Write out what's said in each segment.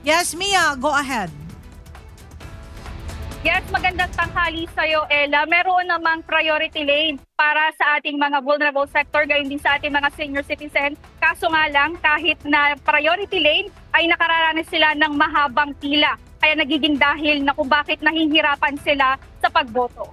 Yes, Mia, go ahead. Yes, magandang tanghali sa'yo, Ella. Meron namang priority lane para sa ating mga vulnerable sector, gayon din sa ating mga senior citizen. Kaso nga lang, kahit na priority lane, ay nakararanas sila ng mahabang pila. Kaya nagiging dahil na kung bakit nahihirapan sila sa pagboto.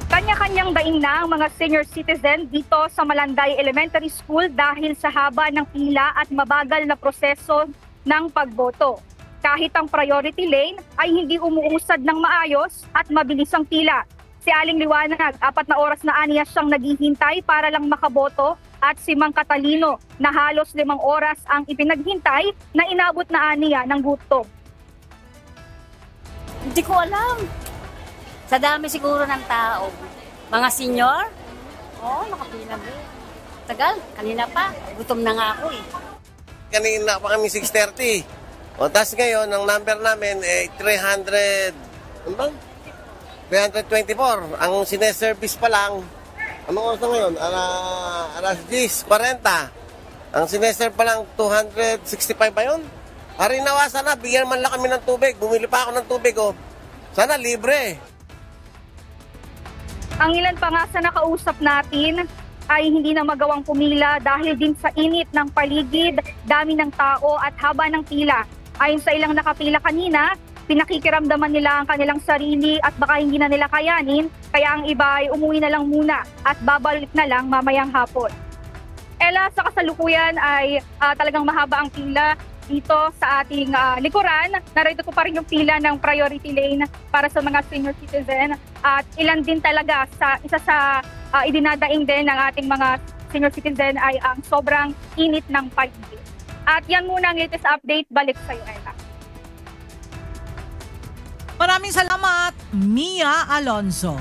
Kanya-kanyang daing na ang mga senior citizen dito sa Malanday Elementary School dahil sa haba ng pila at mabagal na proseso ng pagboto. Kahit ang priority lane ay hindi umuusad ng maayos at mabilis ang pila. Si Aling Liwanag, 4 na oras na aniya siyang naghihintay para lang makaboto at si Mang Catalino na halos 5 oras ang ipinaghintay na inabot na aniya ng gutom. Hindi ko alam. Sa dami siguro ng tao. Mga senior? Oo, nakapila ba eh. Tagal, kanina pa. Gutom na nga ako eh. Kanina pa kami 6:30. O, tapos ngayon, ang number namin ay 300, ano ba? 324. Ang sineservice pa lang, anong oras na ngayon? Alas 10:40. Ang sineserve pa lang, 265 ba yun? Harinawa, sana, bigyan man lang kami ng tubig. Bumili pa ako ng tubig, oh. Sana, libre. Ang ilan pa nga sa nakausap natin ay hindi na magawang pumila dahil din sa init ng paligid, dami ng tao at haba ng pila. Ayon sa ilang nakapila kanina, pinakikiramdaman nila ang kanilang sarili at baka hindi na nila kayanin, kaya ang iba ay umuwi na lang muna at babalik na lang mamayang hapon. Ella, sa kasalukuyan ay talagang mahaba ang pila dito sa ating likuran. Narito ko pa rin yung pila ng priority lane para sa mga senior citizen at ilan din talaga sa isa sa idinadaing din ng ating mga senior citizen ay ang sobrang init ng paligid. At yan muna ang latest update. Balik sa'yo, Ella. Maraming salamat, Mia Alonzo.